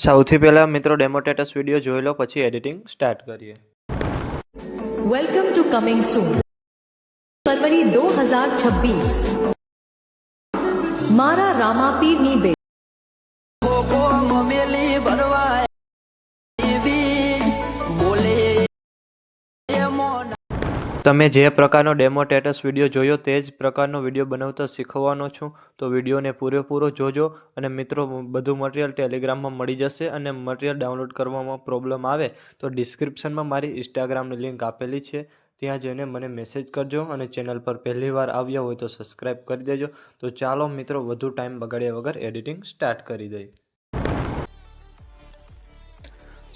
સૌથી પહેલાં મિત્રો ડેમો સ્ટેટસ વિડીયો જોઈ લો, પછી એડિટિંગ સ્ટાર્ટ કરીએ. વેલકમ ટુ કમિંગ સૂન ફરવરી 2026 મારા રામાપીરની બે તમે જે પ્રકારનો ડેમો સ્ટેટસ વિડીયો જોયો તે જ પ્રકારનો વિડીયો બનાવતા શીખવાનો છું. તો વિડીયોને પૂરેપૂરો જોજો. અને મિત્રો, બધું મટીરિયલ ટેલિગ્રામમાં મળી જશે. અને મટીરિયલ ડાઉનલોડ કરવામાં પ્રોબ્લેમ આવે તો ડિસ્ક્રિપ્શનમાં મારી ઇન્સ્ટાગ્રામની લિંક આપેલી છે, ત્યાં જઈને મને મેસેજ કરજો. અને ચેનલ પર પહેલી વાર આવ્યા હોય તો સબસ્ક્રાઈબ કરી દેજો. તો ચાલો મિત્રો, વધુ ટાઈમ બગાડ્યા વગર એડિટિંગ સ્ટાર્ટ કરી દઈએ.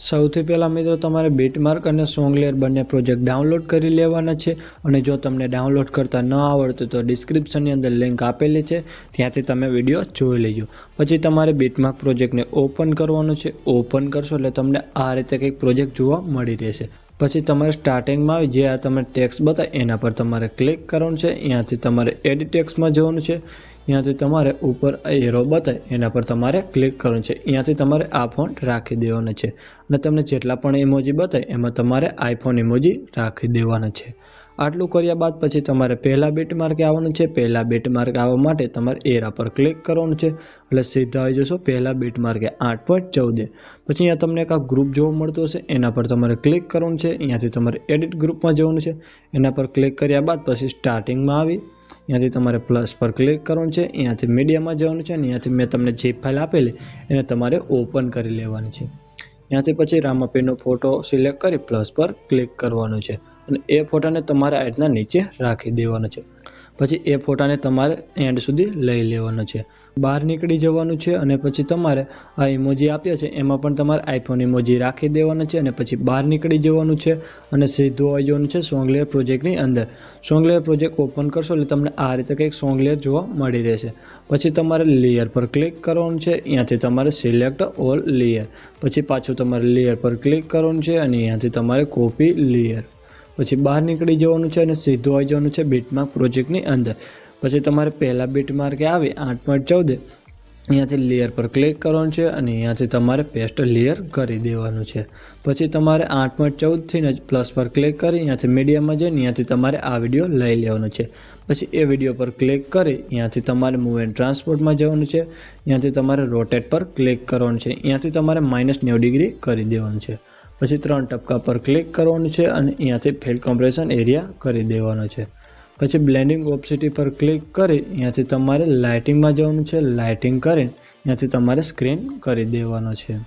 સૌથી પહેલાં મિત્રો, તમારે બીટમાર્ક અને સોંગ લેયર બંને પ્રોજેક્ટ ડાઉનલોડ કરી લેવાના છે. અને જો તમને ડાઉનલોડ કરતા ન આવડતું તો ડિસ્ક્રિપ્શનની અંદર લિંક આપેલી છે, ત્યાંથી તમે વિડીયો જોઈ લેજો. પછી તમારે બીટમાર્ક પ્રોજેક્ટને ઓપન કરવાનું છે. ઓપન કરશો એટલે તમને આ રીતે કંઈક પ્રોજેક્ટ જોવા મળી રહેશે. પછી તમારે સ્ટાર્ટિંગમાં આવી જે આ તમને ટેક્સ્ટ બતાવે એના પર તમારે ક્લિક કરવાનું છે. અહીંયાથી તમારે એડિટ ટેક્સ્ટમાં જવાનું છે. અહીંયાથી તમારે ઉપર એરો બતાવે એના પર તમારે ક્લિક કરવાનું છે. અહીંયાથી તમારે આ ફોન્ટ રાખી દેવાનો છે. અને તમને જેટલા પણ ઇમોજી બતાવે એમાં તમારે આઈફોન ઇમોજી રાખી દેવાના છે. આટલું કર્યા બાદ પછી તમારે પહેલા બીટમાર્કે આવવાનું છે. પહેલા બીટમાર્ક આવવા માટે તમારે એરા પર ક્લિક કરવાનું છે. એટલે સીધા આવી જશો પહેલા બીટમાર્કે 8.14. પછી અહીંયા તમને એક ગ્રુપ જોવા મળતું હશે, એના પર તમારે ક્લિક કરવાનું છે. અહીંયાથી તમારે એડિટ ગ્રુપમાં જવાનું છે. એના પર ક્લિક કર્યા બાદ પછી સ્ટાર્ટિંગમાં આવી અહીંયાથી તમારે પ્લસ પર ક્લિક કરવાનું છે. અહીંયાથી મીડિયામાં જવાનું છે. અહીંયાથી મેં તમને જે ફાઇલ આપેલી એને તમારે ઓપન કરી લેવાની છે. અહીંયાથી પછી રામાપીરનો ફોટો સિલેક્ટ કરી પ્લસ પર ક્લિક કરવાનું છે. અને એ ફોટાને તમારે આ રીતના નીચે રાખી દેવાનો છે. પછી એ ફોટાને તમારે એન્ડ સુધી લઈ લેવાનો છે. બહાર નીકળી જવાનું છે. અને પછી તમારે આ ઇમોજી આપ્યા છે એમાં પણ તમારે આઈફોન ઇમોજી રાખી દેવાનો છે. અને પછી બહાર નીકળી જવાનું છે. અને સીધું આવી જવાનું છે સોંગ લેયર પ્રોજેક્ટની અંદર. સોંગ લેયર પ્રોજેક્ટ ઓપન કરશો એટલે તમને આ રીતે કંઈક સોંગ લેયર જોવા મળી રહેશે. પછી તમારે લેયર પર ક્લિક કરવાનું છે. અહીંયાથી તમારે સિલેક્ટ ઓલ લેયર. પછી પાછું તમારે લેયર પર ક્લિક કરવાનું છે. અને અહીંયાથી તમારે કોપી લેયર. પછી બહાર નીકળી જવાનું છે અને સીધું આવી જવાનું છે બીટમાર્ક પ્રોજેક્ટની અંદર. પછી તમારે પહેલા બીટમાર્કે આવી 8.14 અહીંયાથી લેયર પર ક્લિક કરવાનું છે. અને અહીંયાથી તમારે પેસ્ટ લેયર કરી દેવાનું છે. પછી તમારે 8.14થી જ પ્લસ પર ક્લિક કરી અહીંયાથી મીડિયામાં જઈને અહીંયાથી તમારે આ વિડીયો લઈ લેવાનો છે. પછી એ વિડીયો પર ક્લિક કરી અહીંયાથી તમારે મૂવ એન્ડ ટ્રાન્સપોર્ટમાં જવાનું છે. અહીંયાથી તમારે રોટેટ પર ક્લિક કરવાનું છે. અહીંયાથી તમારે -90 ડિગ્રી કરી દેવાનું છે. પછી 3 ટપકા પર ક્લિક કરવાનું છે. અને અહીંયાથી ફિલ કોમ્પ્રેશન એરિયા કરી દેવાનો છે. પછી બ્લેન્ડિંગ ઓપ્સિટી પર ક્લિક કરી અહીંયાથી તમારે લાઇટિંગમાં જવાનું છે. લાઇટિંગ કરીને અહીંયાથી તમારે સ્ક્રીન કરી દેવાનો છે.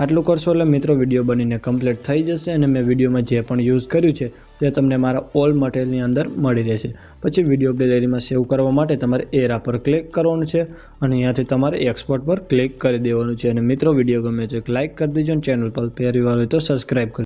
આટલું કરશો એટલે મિત્રો વિડીયો બનીને કમ્પ્લીટ થઈ જશે. અને મેં વિડીયોમાં જે પણ યુઝ કર્યું છે તે તમને મારા ઓલ મટીરિયલની અંદર મળી રહેશે. પછી વિડીયો ગેલેરીમાં સેવ કરવા માટે તમારે એરા પર ક્લિક કરવાનું છે. અને અહીંયાથી તમારે એક્સપોર્ટ પર ક્લિક કરી દેવાનું છે. અને મિત્રો, વિડીયો ગમે તો એક લાઇક કરી દેજો. અને ચેનલ પર પહેલી વાર હોય તો સબસ્ક્રાઈબ કરી